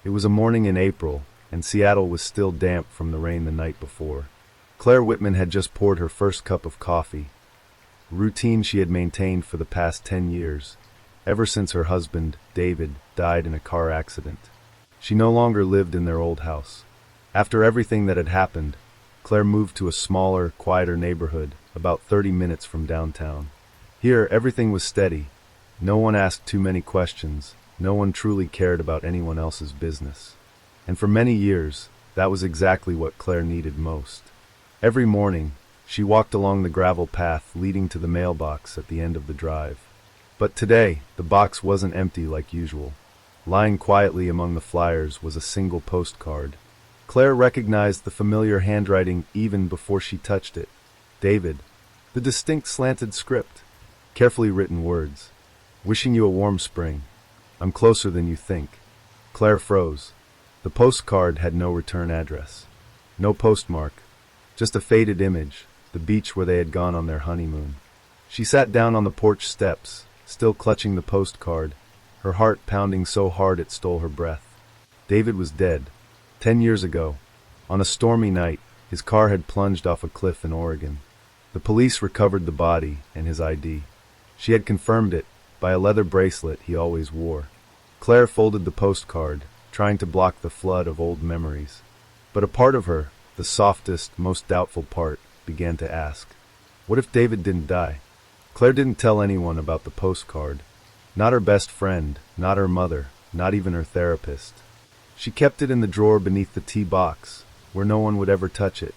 It was a morning in April, and Seattle was still damp from the rain the night before. Claire Whitman had just poured her first cup of coffee, a routine she had maintained for the past 10 years, ever since her husband, David, died in a car accident. She no longer lived in their old house. After everything that had happened, Claire moved to a smaller, quieter neighborhood about 30 minutes from downtown. Here, everything was steady. No one asked too many questions. No one truly cared about anyone else's business. And for many years, that was exactly what Claire needed most. Every morning, she walked along the gravel path leading to the mailbox at the end of the drive. But today, the box wasn't empty like usual. Lying quietly among the flyers was a single postcard. Claire recognized the familiar handwriting even before she touched it. David. The distinct slanted script. Carefully written words. Wishing you a warm spring. I'm closer than you think. Claire froze. The postcard had no return address. No postmark. Just a faded image, the beach where they had gone on their honeymoon. She sat down on the porch steps, still clutching the postcard, her heart pounding so hard it stole her breath. David was dead. 10 years ago. On a stormy night, his car had plunged off a cliff in Oregon. The police recovered the body and his ID. She had confirmed it by a leather bracelet he always wore. Claire folded the postcard, trying to block the flood of old memories. But a part of her, the softest, most doubtful part, began to ask, what if David didn't die? Claire didn't tell anyone about the postcard. Not her best friend, not her mother, not even her therapist. She kept it in the drawer beneath the tea box, where no one would ever touch it.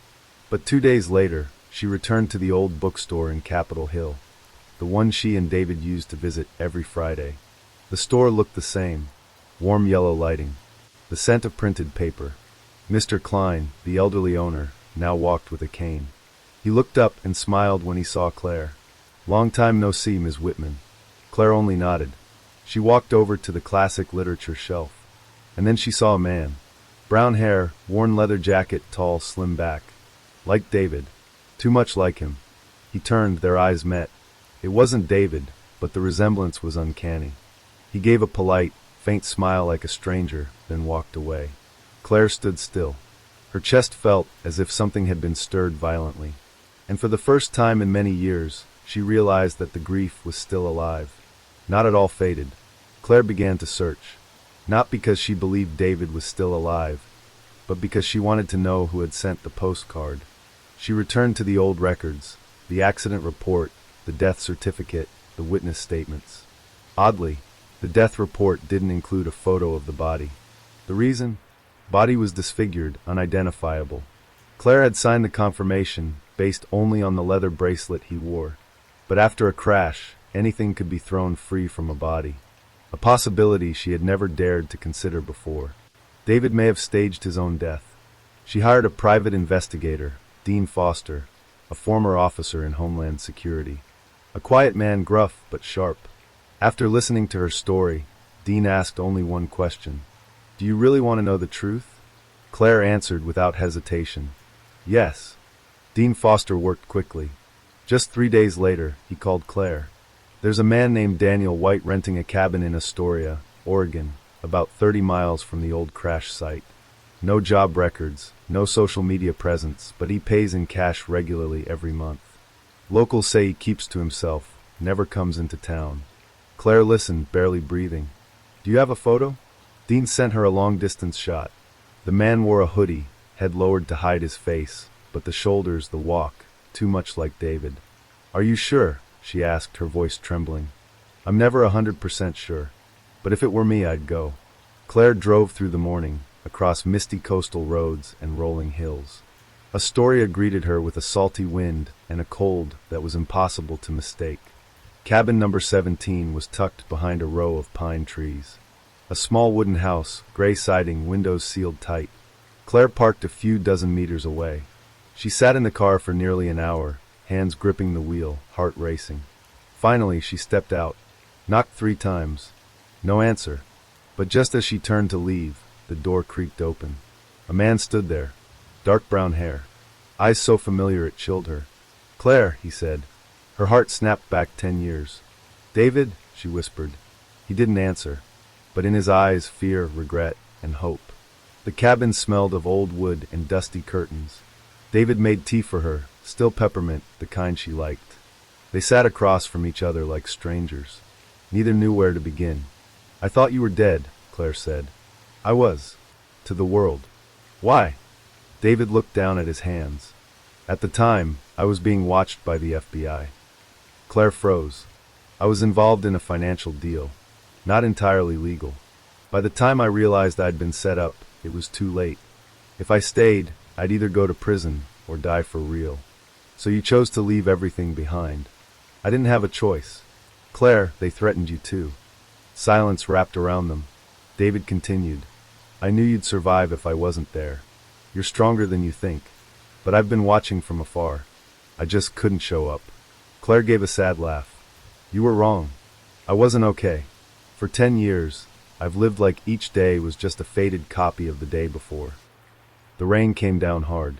But 2 days later, she returned to the old bookstore in Capitol Hill, the one she and David used to visit every Friday. The store looked the same, warm yellow lighting, the scent of printed paper. Mr. Klein, the elderly owner, now walked with a cane. He looked up and smiled when he saw Claire. Long time no see, Ms. Whitman. Claire only nodded. She walked over to the classic literature shelf. And then she saw a man. Brown hair, worn leather jacket, tall, slim back. Like David. Too much like him. He turned, their eyes met. It wasn't David, but the resemblance was uncanny. He gave a polite, faint smile like a stranger, then walked away. Claire stood still. Her chest felt as if something had been stirred violently. And for the first time in many years, she realized that the grief was still alive. Not at all faded. Claire began to search. Not because she believed David was still alive, but because she wanted to know who had sent the postcard. She returned to the old records, the accident report, the death certificate, the witness statements. Oddly, the death report didn't include a photo of the body. The reason? Body was disfigured, unidentifiable. Claire had signed the confirmation, based only on the leather bracelet he wore. But after a crash, anything could be thrown free from a body. A possibility she had never dared to consider before. David may have staged his own death. She hired a private investigator, Dean Foster, a former officer in Homeland Security. A quiet man, gruff but sharp. After listening to her story, Dean asked only one question. Do you really want to know the truth? Claire answered without hesitation. Yes. Dean Foster worked quickly. Just 3 days later, he called Claire. There's a man named Daniel White renting a cabin in Astoria, Oregon, about 30 miles from the old crash site. No job records, no social media presence, but he pays in cash regularly every month. Locals say he keeps to himself, never comes into town. Claire listened, barely breathing. Do you have a photo? Dean sent her a long-distance shot. The man wore a hoodie, head lowered to hide his face, but the shoulders, the walk, too much like David. Are you sure? She asked, her voice trembling. I'm never 100% sure, but if it were me, I'd go. Claire drove through the morning, across misty coastal roads and rolling hills. Astoria greeted her with a salty wind and a cold that was impossible to mistake. Cabin number 17 was tucked behind a row of pine trees. A small wooden house, gray siding, windows sealed tight. Claire parked a few dozen meters away. She sat in the car for nearly an hour, hands gripping the wheel, heart racing. Finally, she stepped out, knocked 3 times. No answer. But just as she turned to leave, the door creaked open. A man stood there, dark brown hair, eyes so familiar it chilled her. Claire, he said. Her heart snapped back 10 years. David, she whispered. He didn't answer, but in his eyes, fear, regret. and hope. The cabin smelled of old wood and dusty curtains. David made tea for her, still peppermint, the kind she liked. They sat across from each other like strangers. Neither knew where to begin. "I thought you were dead," Claire said. "I was. To the world." "Why?" David looked down at his hands. "At the time, I was being watched by the FBI." Claire froze. "I was involved in a financial deal. Not entirely legal. By the time I realized I'd been set up, it was too late. If I stayed, I'd either go to prison or die for real. So you chose to leave everything behind." "I didn't have a choice." "Claire, they threatened you too." Silence wrapped around them. David continued, "I knew you'd survive if I wasn't there. You're stronger than you think. But I've been watching from afar. I just couldn't show up." Claire gave a sad laugh. "You were wrong. I wasn't okay. For 10 years, I've lived like each day was just a faded copy of the day before." The rain came down hard.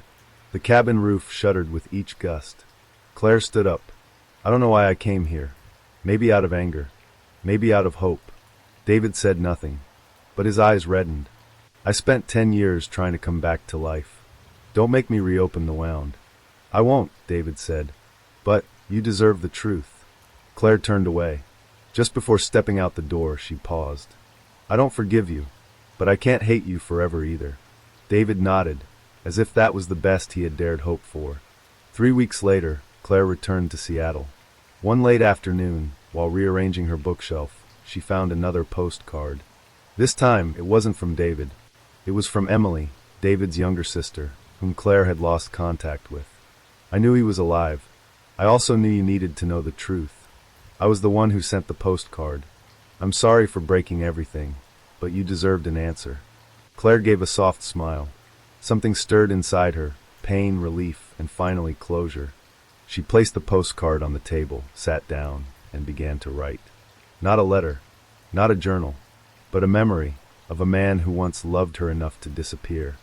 The cabin roof shuddered with each gust. Claire stood up. "I don't know why I came here. Maybe out of anger. Maybe out of hope." David said nothing, but his eyes reddened. "I spent 10 years trying to come back to life. Don't make me reopen the wound." "I won't," David said. "But you deserve the truth." Claire turned away. Just before stepping out the door, she paused. "I don't forgive you, but I can't hate you forever either." David nodded, as if that was the best he had dared hope for. 3 weeks later, Claire returned to Seattle. One late afternoon, while rearranging her bookshelf, she found another postcard. This time, it wasn't from David. It was from Emily, David's younger sister, whom Claire had lost contact with. "I knew he was alive. I also knew you needed to know the truth. I was the one who sent the postcard. I'm sorry for breaking everything, but you deserved an answer." Claire gave a soft smile. Something stirred inside her, pain, relief, and finally closure. She placed the postcard on the table, sat down, and began to write. Not a letter, not a journal, but a memory of a man who once loved her enough to disappear,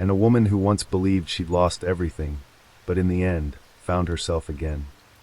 and a woman who once believed she'd lost everything, but in the end, found herself again.